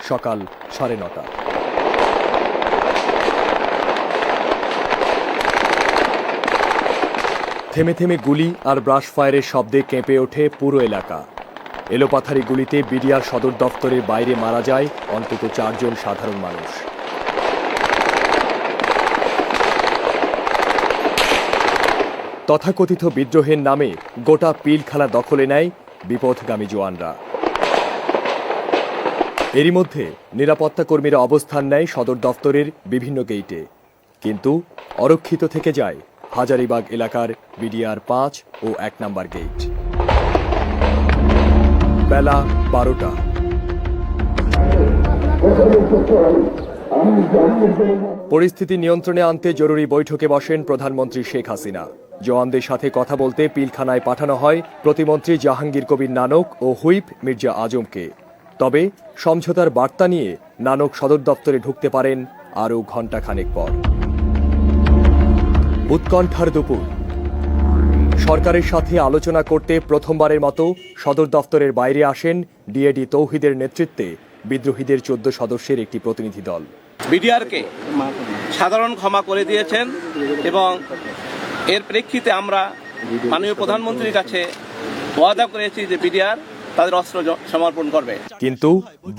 সকাল 9:30। থেমে থেমে গুলি আর ব্রাশ ফায়ারের শব্দে কেঁপে ওঠে পুরো এলাকা। এলোপাথারি গুলিতে বিডিআর সদর দফতরের বাইরে মারা যায় অন্তত 4 জন সাধারণ মানুষ। তথাকথিত বিদ্রোহের নামে গোটা পিলখানা দখলে নেয় বিপথগামী জওয়ানরা। এরই মধ্যে নিরাপত্তা কর্মীরা অবস্থান নেয় সদর দফতরের বিভিন্ন গেইটে, কিন্তু অরক্ষিত থেকে যায় হাজারীবাগ এলাকার বিডিআর 5 ও 1 নম্বর গেইট। বেলা 12টা। পরিস্থিতি নিয়ন্ত্রণে আনতে জরুরি বৈঠকে বসেন প্রধানমন্ত্রী শেখ হাসিনা। জওয়ানদের সাথে কথা বলতে পিলখানায় পাঠানো হয় প্রতিমন্ত্রী জাহাঙ্গীর কবির নানক ও হুইপ মির্জা আজমকে। তবে সমঝোতার বার্তা নিয়ে নানক সদর দপ্তরে ঢুকতে পারেন আরও ঘণ্টাখানেক পর। উৎকণ্ঠার দুপুর। সরকারের সাথে আলোচনা করতে প্রথমবারের মতো সদর দফতরের বাইরে আসেন ডিএডি তৌহিদের নেতৃত্বে বিদ্রোহীদের 14 সদস্যের একটি প্রতিনিধি দল। বিডিআরকে সাধারণ ক্ষমা করে দিয়েছেন এবং এর প্রেক্ষিতে আমরা মাননীয় প্রধানমন্ত্রীর কাছে ওয়াদা করেছি যে বিডিআর তাদের অস্ত্র সমর্পণ করবে। কিন্তু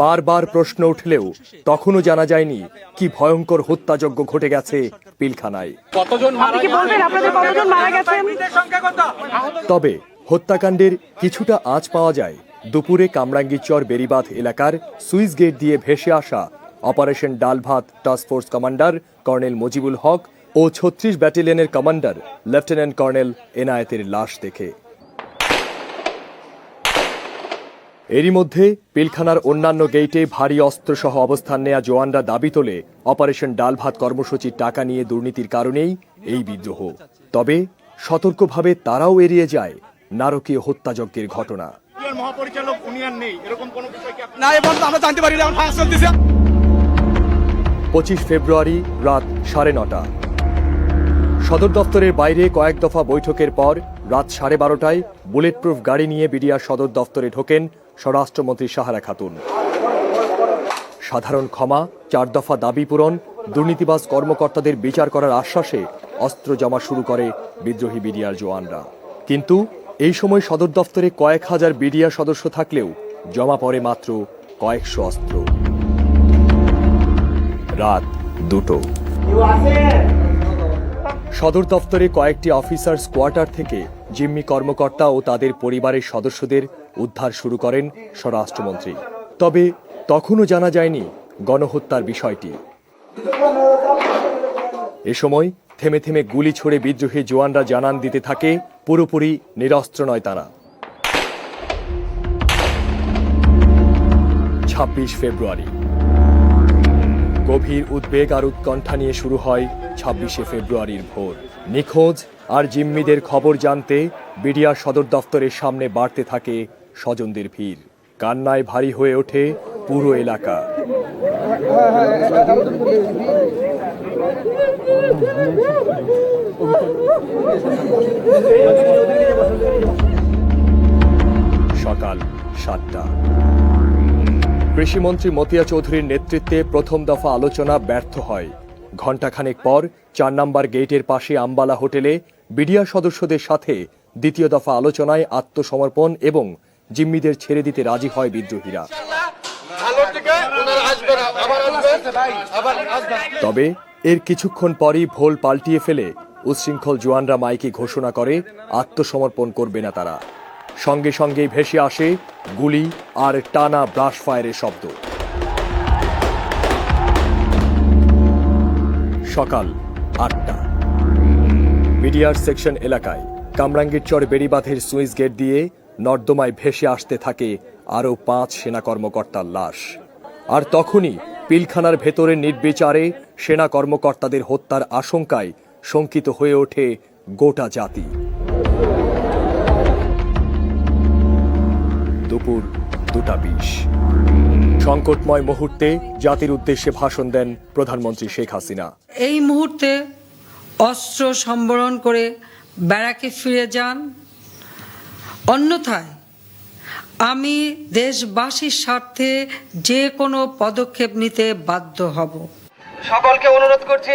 বারবার প্রশ্ন উঠলেও তখনও জানা যায়নি কি ভয়ঙ্কর হত্যাযজ্ঞ ঘটে গেছে পিলখানায়। তবে হত্যাকাণ্ডের কিছুটা আঁচ পাওয়া যায় দুপুরে কামরাঙ্গীরচর বেড়িবাঁধ এলাকার সুইচ গেট দিয়ে ভেসে আসা operation Dalbhat task force commander colonel Mujibul Haq ও 36 ব্যাটালিয়নের কমান্ডার লেফটেন্যান্ট কর্নেল এনায়েতের লাশ দেখে। এরই মধ্যে পিলখানার অন্যান্য গেইটে ভারী অস্ত্রসহ অবস্থান নেয়া জওয়ানরা দাবি তোলে অপারেশন ডালভাত কর্মসূচির টাকা নিয়ে দুর্নীতির কারণেই এই বিদ্রোহ। তবে সতর্কভাবে তারাও এড়িয়ে যায় নারকীয় হত্যাযজ্ঞের ঘটনা। 25 ফেব্রুয়ারি রাত 9:30। সদর দফতরের বাইরে কয়েক দফা বৈঠকের পর রাত 12:30টায় বুলেট প্রুফ গাড়ি নিয়ে বিডিআর সদর দফতরে ঢোকেন স্বরাষ্ট্রমন্ত্রী সাহারা খাতুন। সাধারণ ক্ষমা, 4 দফা দাবি পূরণ, দুর্নীতিবাজ কর্মকর্তাদের বিচার করার আশ্বাসে অস্ত্র জমা শুরু করে বিদ্রোহী বিডিআর জওয়ানরা। কিন্তু এই সময় সদর দফতরে কয়েক হাজার বিডিআর সদস্য থাকলেও জমা পড়ে মাত্র কয়েকশো অস্ত্র। রাত 2টো। সদর দফতরে কয়েকটি অফিসার্স কোয়ার্টার থেকে জিম্মি কর্মকর্তা ও তাদের পরিবারের সদস্যদের উদ্ধার শুরু করেন স্বরাষ্ট্রমন্ত্রী। তবে তখনও জানা যায়নি গণহত্যার বিষয়টি। এ সময় থেমে থেমে গুলি ছুড়ে বিদ্রোহী জওয়ানরা জানান দিতে থাকে পুরোপুরি নিরস্ত্র নয় তারা। 26 ফেব্রুয়ারি। গভীর উদ্বেগ আর উৎকণ্ঠা নিয়ে শুরু হয় 26শে ফেব্রুয়ারির ভোর। নিখোঁজ আর জিম্মিদের খবর জানতে বিডিআর সদর দফতরের সামনে বাড়তে থাকে স্বজনদের ভিড়। কান্নায় ভারী হয়ে ওঠে পুরো এলাকা। সকাল 7টা। কৃষিমন্ত্রী মতিয়া চৌধুরীর নেতৃত্বে প্রথম দফা আলোচনা ব্যর্থ হয়। ঘণ্টাখানেক পর 4 নম্বর গেইটের পাশে আম্বালা হোটেলে বিডিআর সদস্যদের সাথে দ্বিতীয় দফা আলোচনায় আত্মসমর্পণ এবং জিম্মিদের ছেড়ে দিতে রাজি হয় বিদ্রোহীরা। তবে এর কিছুক্ষণ পরই ভোল পাল্টিয়ে ফেলে উচ্ছৃঙ্খল জওয়ানরা মাইকে ঘোষণা করে আত্মসমর্পণ করবে না তারা। সঙ্গে সঙ্গেই ভেসে আসে গুলি আর টানা ব্রাশ ফায়ারের শব্দ। সকাল 8টা। বিডিআর সেকশন এলাকায় কামরাঙ্গীরচর বেড়িবাঁধের সুইচ গেট দিয়ে নর্দমায় ভেসে আসতে থাকে আরও 5 সেনা কর্মকর্তার লাশ। আর তখনই পিলখানার ভেতরে নির্বিচারে সেনা কর্মকর্তাদের হত্যার আশঙ্কায় শঙ্কিত হয়ে ওঠে গোটা জাতি। দুপুর 2:20। সংকটময় মুহূর্তে জাতির উদ্দেশ্যে ভাষণ দেন প্রধানমন্ত্রী শেখ হাসিনা। এই মুহূর্তে অস্ত্র সম্বরণ করে ব্যারাকে ফিরে যান, অন্যথায় আমি দেশবাসীর স্বার্থে যে কোনো পদক্ষেপ নিতে বাধ্য হব। সকলকে অনুরোধ করছি,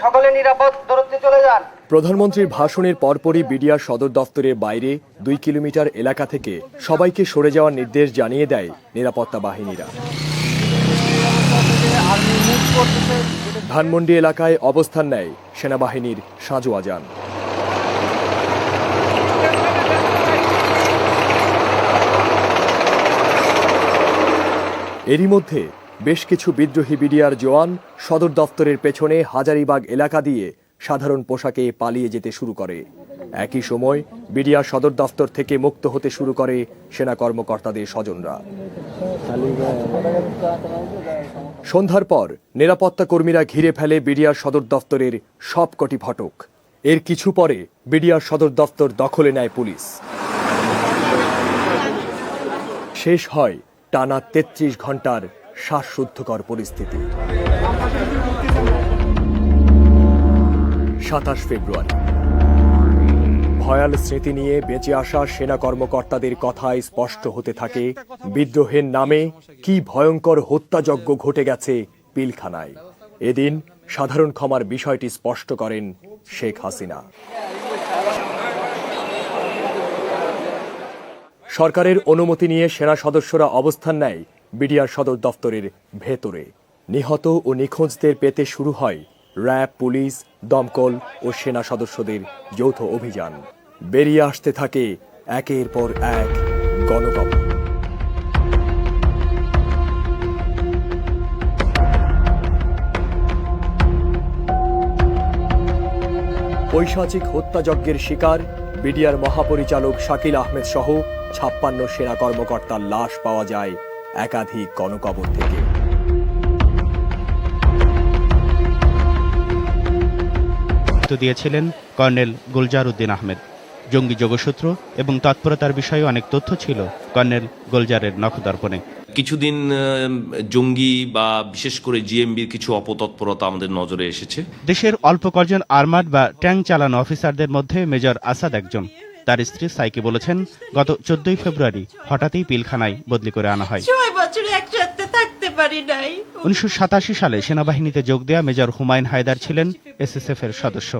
সকলে নিরাপদ দূরত্বে চলে যান। প্রধানমন্ত্রীর ভাষণের পরপরই বিডিআর সদর দফতরের বাইরে 2 কিলোমিটার এলাকা থেকে সবাইকে সরে যাওয়ার নির্দেশ জানিয়ে দেয় নিরাপত্তা বাহিনীরা। ধানমন্ডি এলাকায় অবস্থান নেয় সেনাবাহিনীর সাঁজোয়া যান। এরই মধ্যে বেশ কিছু বিদ্রোহী বিডিআর জওয়ান সদর দফতরের পেছনে হাজারীবাগ এলাকা দিয়ে সাধারণ পোশাকে পালিয়ে যেতে শুরু করে। একই সময় বিডিআর সদর দফতর থেকে মুক্ত হতে শুরু করে সেনা কর্মকর্তাদের স্বজনরা। সন্ধ্যার পর নিরাপত্তা কর্মীরা ঘিরে ফেলে বিডিআর সদর দফতরের সবকটি ফটক। এর কিছু পরে বিডিআর সদর দফতর দখলে নেয় পুলিশ। শেষ হয় টানা 33 ঘন্টার শ্বাসরুদ্ধকর পরিস্থিতি। 27 ফেব্রুয়ারি ভয়াল স্মৃতি নিয়ে বেঁচে আসা সেনা কর্মকর্তাদের কথায় স্পষ্ট হতে থাকে বিদ্রোহের নামে কি ভয়ঙ্কর হত্যাযজ্ঞ ঘটে গেছে পিলখানায়। এদিন সাধারণ ক্ষমার বিষয়টি স্পষ্ট করেন শেখ হাসিনা। সরকারের অনুমতি নিয়ে সেনা সদস্যরা অবস্থান নেয় বিডিআর সদর দফতরের ভেতরে। নিহত ও নিখোঁজদের পেতে শুরু হয় র্যাব, পুলিশ, দমকল ও সেনা সদস্যদের যৌথ অভিযান। বেরিয়ে আসতে থাকে একের পর এক গণকবর। পৈশাচিক হত্যাযজ্ঞের শিকার বিডিআর মহাপরিচালক শাকিল আহমেদ সহ 56 সেনা কর্মকর্তার লাশ পাওয়া যায় একাধিক গণকবর থেকে। দিয়েছিলেন কর্নেল গুলজার উদ্দিন আহমেদ। জঙ্গি যোগসূত্র এবং তৎপরতার বিষয়ে অনেক তথ্য ছিল কর্নেল গুলজারের নখদর্পণে। কিছুদিন জঙ্গি বা বিশেষ করে জিএমবির কিছু অপতৎপরতা আমাদের নজরে এসেছে। দেশের অল্প কয়েকজন আর্মার্ড বা ট্যাঙ্ক চালানো অফিসারদের মধ্যে মেজর আসাদ একজন। তার স্ত্রী সাইকি বলেছেন, গত 14 ফেব্রুয়ারি হঠাৎই পিলখানায় বদলি করে আনা হয়। 6 বছর একসাথে থাকতে পারি নাই। 1987 সালে সেনাবাহিনীতে যোগ দেয়া মেজর হুমায়ুন হায়দার ছিলেন এসএসএফ এর সদস্য।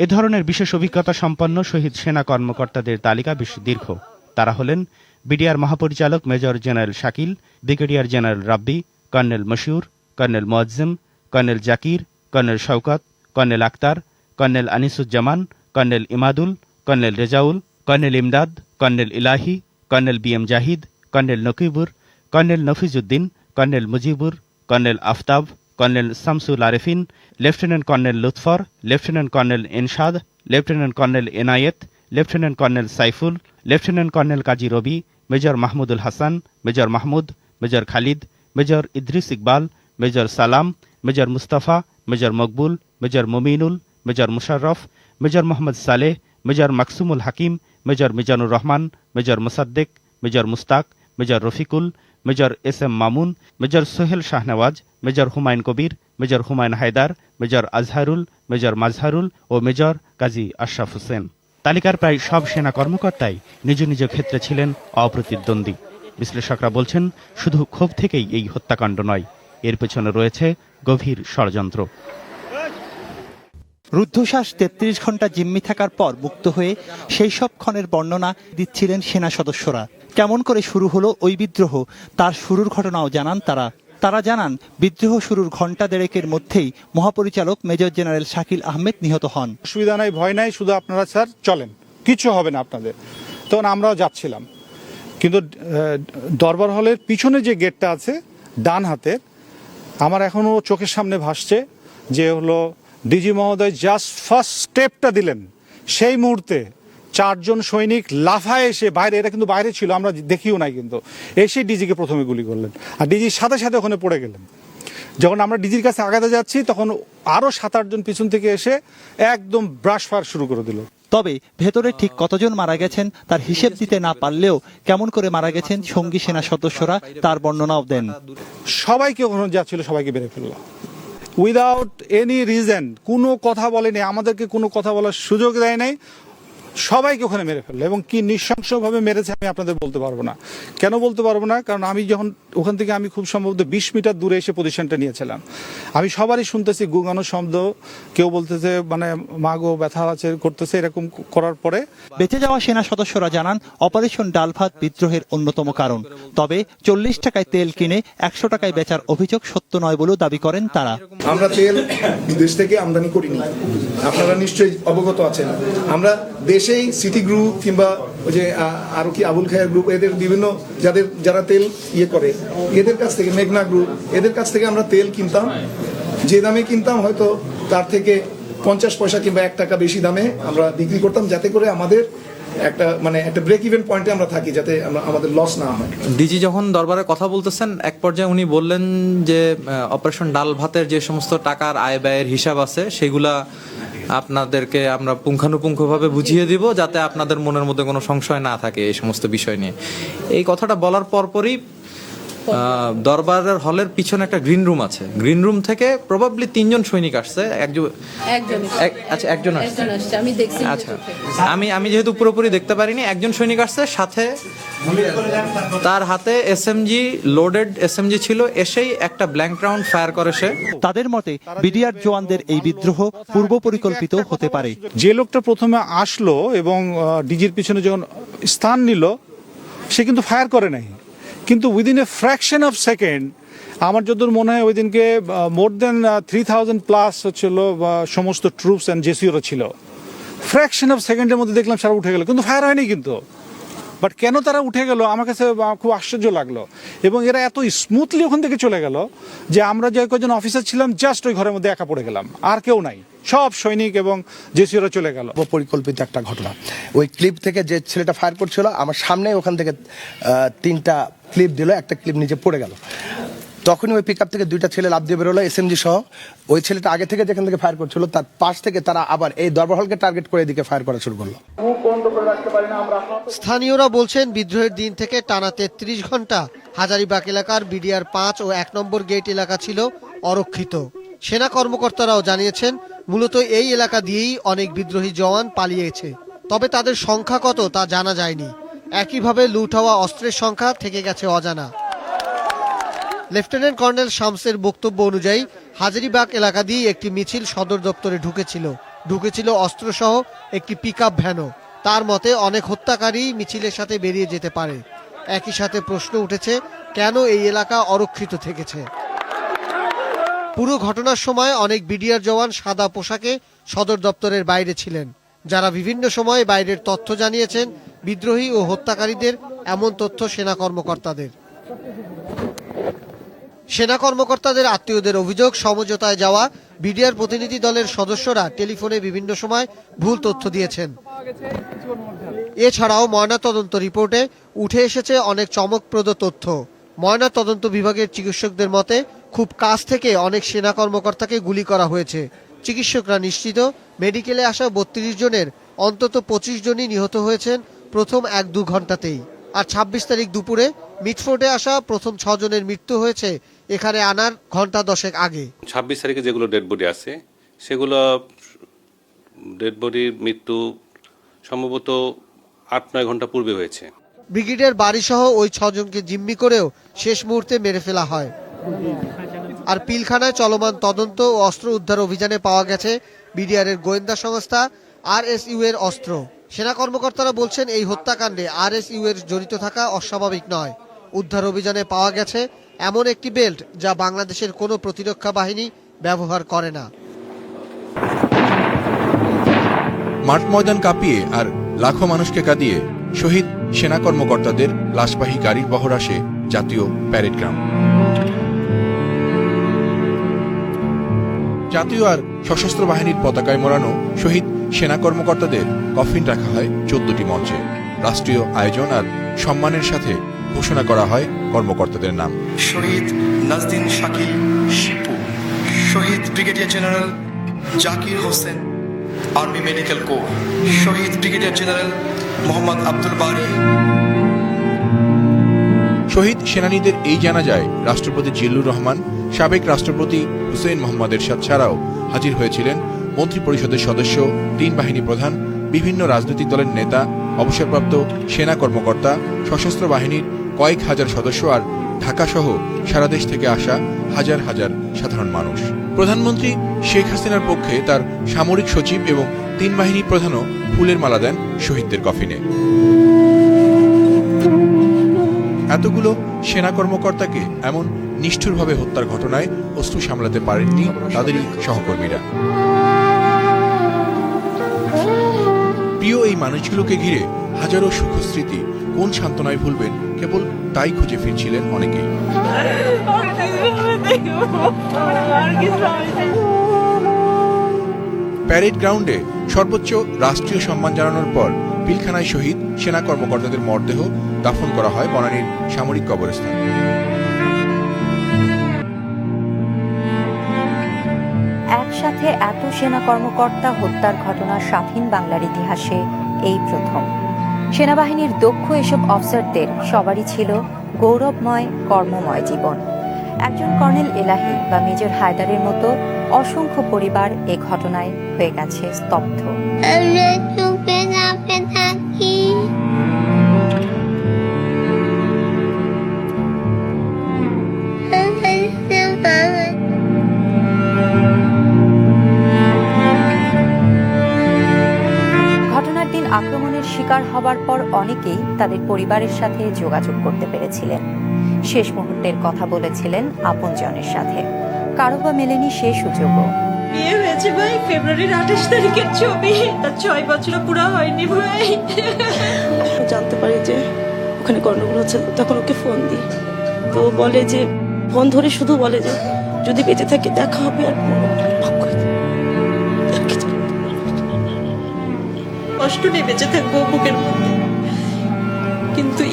এ ধরনের বিশেষ অভিজ্ঞতা সম্পন্ন শহীদ সেনা কর্মকর্তাদের তালিকা বেশ দীর্ঘ। তারা হলেন বিডিআর মহাপরিচালক major general Shakil, brigadier general Rabbi, colonel Mashiur, colonel Moazzem, colonel Zakir, colonel Shawkat, colonel Akhtar, colonel Anisuzzaman, colonel Imadul, colonel Rezaul, colonel Emdad, colonel Elahi, colonel BM Zahid, colonel Nakibur, colonel Nafizuddin, colonel Mujibur, colonel Aftab, colonel Shamsul Arefin, lieutenant colonel Lutfar, lieutenant colonel Enshad, lieutenant colonel Enayet, lieutenant colonel Saiful, lieutenant colonel Kazi Robi, major Mahmudul Hasan, major Mahmud, major Khalid, major Idris Iqbal, major Salam, major Mustafa, major Maqbul, major Muminul, major Musharraf, major Mohammad Saleh, major Maksumul Hakim, major Mizanur Rahman, major Musaddeq, major Mushtaq, major Rafiqul, major S M Mamun, major Sohel Shahnawaz, major Humayun Kabir, major Humayun Haider, major Azharul, major Mazharul ও major Kazi Ashraf Hossain. তালিকার প্রায় সব সেনা কর্মকর্তাই নিজ নিজ ক্ষেত্রে ছিলেন অপ্রতিদ্বন্দ্বী। বিশ্লেষকরা বলছেন, শুধু ক্ষোভ থেকেই এই হত্যাকাণ্ড নয়, এর পেছনে রয়েছে গভীর ষড়যন্ত্র। রুদ্ধশ্বাস 33 ঘন্টা জিম্মি থাকার পর মুক্ত হয়ে সেই সব ক্ষণের বর্ণনা দিচ্ছিলেন সেনা সদস্যরা। কেমন করে শুরু হলো ওই বিদ্রোহ, তার শুরুর ঘটনাও জানান তারা জানান, বিদ্রোহ শুরুর ঘণ্টা দেড়েকের মধ্যেই মহাপরিচালক মেজর জেনারেল শাকিল আহমেদ নিহত হন। অসুবিধা নাই, ভয় নাই, শুধু আপনারা স্যার চলেন, কিছু হবে না আপনাদের। তখন আমরাও যাচ্ছিলাম, কিন্তু দরবার হলের পিছনে যে গেটটা আছে ডান হাতের, আমার এখনো চোখের সামনে ভাসছে যে হলো ডিজি মহোদয় জাস্ট ফার্স্ট স্টেপটা দিলেন, সেই মুহূর্তে 4 জন সৈনিক লাফায় এসে বাইরে, এটা কিন্তু বাইরে ছিল, আমরা দেখিও নাই, কিন্তু এসে ডিজিকে প্রথমে গুলি করলেন আর ডিজির সাথে সাথে ওখানে পড়ে গেলেন। যখন আমরা ডিজির কাছে আগাতে যাচ্ছি তখন আরো 7-8 জন পিছন থেকে এসে একদম ব্রাশ ফায়ার শুরু করে দিল। তবে ভেতরে ঠিক কতজন মারা গেছেন তার হিসেব দিতে না পারলেও কেমন করে মারা গেছেন সঙ্গী সেনা সদস্যরা তার বর্ণনাও দেন। সবাইকে ওখানে যাচ্ছিল সবাইকে বেড়ে ফেললো উইদাউট এনি রিজন, কোনো কথা বলেনি, আমাদেরকে কোনো কথা বলার সুযোগ দেয় নাই। সবাইকে ওখানে মেরে ফেললো, এবং কি নৃশংসভাবে মেরেছে আমি আপনাদের বলতে পারবো না। কেন বলতে পারবো না? কারণ আমি যখন ওখান থেকে আমি খুব সম্ভবত 20 মিটার দূরে এসে পজিশনটা নিয়েছিলাম, আমি সবারই শুনতেছি গুগানো শব্দ, কেউ বলতেছে মানে মাগো ব্যথা আছে করতেছে, এরকম করার পরে বেঁচে যাওয়া সেনা সদস্যরা জানান অপারেশন ডাল ভাত বিদ্রোহের অন্যতম কারণ। তবে 40 টাকায় তেল কিনে 100 টাকায় বেচার অভিযোগ সত্য নয় বলেও দাবি করেন তারা। আমরা তেল বিদেশ থেকে আমদানি করিনি, আপনারা নিশ্চয়ই অবগত আছেন। আমরা দেশেই সিটি গ্রুপ কিংবা ওই যে আরো কি আবুল খায়ের গ্রুপ, এদের বিভিন্ন যারা তেল করে এদের কাছ থেকে, মেঘনা গ্রুপ, এদের কাছ থেকে আমরা তেল কিনতাম। যে দামে কিনতাম হয়তো তার থেকে 50 পয়সা কিংবা 1 টাকা বেশি দামে আমরা বিক্রি করতাম, যাতে করে আমাদের একটা ব্রেক ইভেন পয়েন্টে আমরা থাকি, যাতে আমাদের লস না হয়। ডিজি যখন দরবারে কথা বলতেছেন, এক পর্যায়ে উনি বললেন যে অপারেশন ডাল ভাতের যে সমস্ত টাকার আয় ব্যয়ের হিসাব আছে সেগুলা আপনাদেরকে আমরা পুঙ্খানুপুঙ্খভাবে বুঝিয়ে দিব, যাতে আপনাদের মনের মধ্যে কোনো সংশয় না থাকে এই সমস্ত বিষয় নিয়ে। এই কথাটা বলার পরপরই দরবারের হলের পিছনে একটা গ্রিন রুম আছে, গ্রিন রুম থেকে প্রবাবলি 3 সৈনিক আসছে। একজন আসছে, আমি দেখছি। আচ্ছা, আমি যেহেতু পুরোপুরি দেখতে পারিনি, একজন সৈনিক আসছে, সাথে তার হাতে এসএমজি, লোডেড এসএমজি ছিল, এসেই একটা ব্ল্যাঙ্ক রাউন্ড ফায়ার করে সে। তাদের মতে বিডিআর জওয়ানদের এই বিদ্রোহ পূর্ব পরিকল্পিত হতে পারে। যে লোকটা প্রথমে আসলো এবং ডিজির পিছনে যখন স্থান নিল, সে কিন্তু ফায়ার করে নাই, কিন্তু within a fraction of second, আমার যতদূর মনে হয় ওই দিনকে মোর দেন 3000 প্লাস হচ্ছিল সমস্ত ট্রুপস অ্যান্ড জেসিওরা ছিল। ফ্র্যাকশন অফ সেকেন্ডের মধ্যে দেখলাম সারা উঠে গেল, কিন্তু ফায়ার হয়নি। কিন্তু বাট কেন তারা উঠে গেল আমার কাছে খুব আশ্চর্য লাগলো, এবং এরা এত স্মুথলি ওখান থেকে চলে গেল যে আমরা যে কয়েকজন অফিসার ছিলাম জাস্ট ওই ঘরের মধ্যে একা পড়ে গেলাম, আর কেউ নাই, সব সৈনিক এবং জেসিওরা চলে গেল। পরিকল্পিত একটা ঘটনা। ওই ক্লিপ থেকে যে ছেলেটা ফায়ার করছিল আমার সামনে, ওখান থেকে 3টা ক্লিপ দিল, একটা ক্লিপ নিচে পড়ে গেল। তখনই ওই পিকআপ থেকে 2টা ছেলে লাফ দিয়ে বেরোলো এসএমজি সহ। ওই ছেলেটা আগে থেকে যেখান থেকে ফায়ার করছিল তার পাশ থেকে তারা আবার এই দরবার হলকে টার্গেট করে এদিকে ফায়ার করা শুরু করলো। স্থানীয়রা বলছেন বিদ্রোহের দিন থেকে টানা 33 ঘন্টা হাজারীবাগ এলাকার বিডিআর 5 ও 1 নম্বর গেট এলাকা ছিল অরক্ষিত। সেনা কর্মকর্তারাও জানিয়েছেন মূলত এই এলাকা দিয়েই অনেক বিদ্রোহী জওয়ান পালিয়েছে, তবে তাদের সংখ্যা কত তা জানা যায়নি। একইভাবে লুট হওয়া অস্ত্রের সংখ্যা থেকে গেছে অজানা। লেফটেন্যান্ট কর্নেল শামসের বক্তব্য অনুযায়ী হাজারীবাগ এলাকা দিয়ে একটি মিছিল সদর দপ্তরে ঢুকেছিল অস্ত্রসহ একটি পিকআপ ভ্যানও। তার মতে অনেক হত্যাকারী মিছিলের সাথে বেরিয়ে যেতে পারে। একই সাথে প্রশ্ন উঠেছে কেন এই এলাকা অরক্ষিত থেকেছে। পুরো ঘটনার সময় অনেক বিডিআর জওয়ান সাদা পোশাকে সদর দপ্তরের বাইরে ছিলেন, যারা বিভিন্ন সময়ে বাইরের তথ্য জানিয়েছেন বিদ্রোহী ও হত্যাকারীদের এমন তথ্য সেনা কর্মকর্তাদের আত্মীয়দের অভিযোগ, সমঝোতায় যাওয়া বিডিআর প্রতিনিধি দলের সদস্যরা টেলিফোনে বিভিন্ন সময় ভুল তথ্য দিয়েছেন। এছাড়াও ময়নাতদন্ত রিপোর্টে উঠে এসেছে অনেক চমকপ্রদ তথ্য। ময়নাতদন্ত বিভাগের চিকিৎসকদের মতে খুব কাছ থেকে অনেক সেনা কর্মকর্তাকে গুলি করা হয়েছে। চিকিৎসকরা নিশ্চিত মেডিকেলে আসা 32 জনের অন্তত 25 জনই নিহত হয়েছেন প্রথম 1-2 ঘন্টাতেই। আর 26 তারিখ দুপুরে মিটফোর্ডে আসা প্রথম 6 জনের মৃত্যু হয়েছে এখানে আনার ঘন্টা 10 আগে। 26 তারিখে যেগুলো ডেড বডি আছে সেগুলো ডেড বডির মৃত্যু সম্ভবত 8-9 ঘন্টা পূর্বে হয়েছে। ব্রিগেডিয়ার বাড়িসহ ওই 6 জনকে জিম্মি করেও শেষ মুহূর্তে মেরে ফেলা হয়। আর পিলখানায় চলমান তদন্ত ও অস্ত্র উদ্ধার অভিযানে পাওয়া গেছে বিডিআরের গোয়েন্দা সংস্থা আরএসইউ এর অস্ত্র। সেনা কর্মকর্তারা বলছেন এই হত্যাকাণ্ডে আরএসইউ এর জড়িত থাকা অস্বাভাবিক নয়। উদ্ধার অভিযানে পাওয়া গেছে এমন একটি বেল্ট যা বাংলাদেশের কোনো প্রতিরক্ষা বাহিনী ব্যবহার করে না। মাঠ ময়দান কাঁপিয়ে আর লাখো মানুষকে কাঁদিয়ে শহীদ সেনা কর্মকর্তাদের লাশবাহী গাড়ির বহর আসে জাতীয় প্যারেড গ্রাউন্ড। জাতীয় আর সশস্ত্র বাহিনীর পতাকায় মোড়ানো শহীদ সেনা কর্মকর্তাদের কফিন রাখা হয় 14টি মঞ্চে। রাষ্ট্রীয় আয়োজন আর সম্মানের সাথে ঘোষণা করা হয় কর্মকর্তাদের নাম। শহীদ নাজদিন শাকিল শিপু, শহীদ brigadier general Zakir Hossain army medical corps, শহীদ ব্রিগেডিয়ার জেনারেল মোহাম্মদ আব্দুল বারী। শহীদ সেনানীদের এই জানাজায় রাষ্ট্রপতি জিল্লুর রহমান, সাবেক রাষ্ট্রপতি হুসেইন মোহাম্মদ এরশাদ ছাড়াও হাজির হয়েছিলেন মন্ত্রিপরিষদের সদস্য, 3 বাহিনী প্রধান, বিভিন্ন রাজনৈতিক দলের নেতা, অবসরপ্রাপ্ত সেনা কর্মকর্তা, সশস্ত্র বাহিনীর কয়েক হাজার সদস্য আর ঢাকাসহ সারা দেশ থেকে আসা হাজার হাজার সাধারণ মানুষ। প্রধানমন্ত্রী শেখ হাসিনার পক্ষে তার সামরিক সচিব এবং 3 বাহিনী প্রধানও ফুলের মালা দেন শহীদদের কফিনে। এতগুলো সেনা কর্মকর্তাকে এমন নিষ্ঠুরভাবে হত্যার ঘটনায় অশ্রু সামলাতে পারেননি তাদেরই সহকর্মীরা। প্রিয় এই মানুষগুলোকে ঘিরে হাজারো সুখস্মৃতি কোন সান্ত্বনায় ভুলবেন, কেবল তাই খুঁজে ফিরছিলেন অনেকেই। প্যারেড গ্রাউন্ডে সর্বোচ্চ রাষ্ট্রীয় সম্মান জানানোর পর পিলখানায় শহীদ সেনা কর্মকর্তাদের মরদেহ দাফন করা হয় বনানীর সামরিক কবরস্থানে। একসাথে এত সেনা কর্মকর্তা হত্যার ঘটনা স্বাধীন বাংলার ইতিহাসে এই প্রথম। সেনাবাহিনীর দক্ষ এসব অফিসারদের সবারই ছিল গৌরবময় কর্মময় জীবন। একজন কর্নেল এলাহি বা মেজর হায়দারের মতো অসংখ্য পরিবার এ ঘটনায় হয়ে গেছে স্তব্ধ। ঘটনার দিন আক্রমণের শিকার হবার পর অনেকেই তাদের পরিবারের সাথে যোগাযোগ করতে পেরেছিলেন, শেষ মুহূর্তের কথা বলেছিলেন আপনজনের সাথে। কারো বা মেলেনি সে সুযোগও। বিয়ে হয়েছে ভাই ফেব্রুয়ারির 28 তারিখের ছবি, তার 6 বছর পুরো হয়নি ভাই। জানতে পারি যে ওখানে গন্ডগোল হচ্ছে, তখন ওকে ফোন দিই, তো বলে যে ফোন ধরে শুধু বলে যে যদি বেঁচে থাকি দেখা হবে। আর কষ্ট নিয়ে বেঁচে থাকবো বুকের মধ্যে, কিন্তু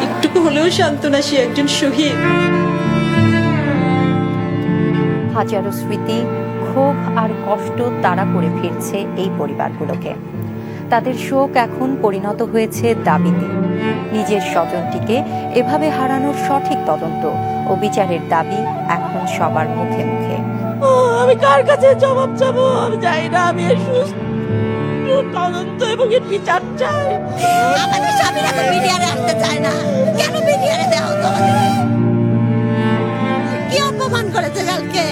একটুকু হলেও সান্ত্বনা, সে একজন শহীদ। হাজারো স্মৃতি, ক্ষোভ আর কষ্ট তাড়া করে ফিরছে এই পরিবারগুলোকে। তাদের শোক এখন পরিণত হয়েছে দাবিতে। নিজের স্বজনটিকে এভাবে হারানোর সঠিক তদন্ত ও বিচারের দাবি এখন সবার মুখে মুখে। আমি কার কাছে জবাব চাবো আমি জানি না। আমি সুস্থ তদন্ত এবং বিচার চাই। আমাদের স্বামীরা তো মিডিয়ারে আসতে চায় না, কেন মিডিয়ারে দেওয়া হতো? কি অপমান করেছে কালকে?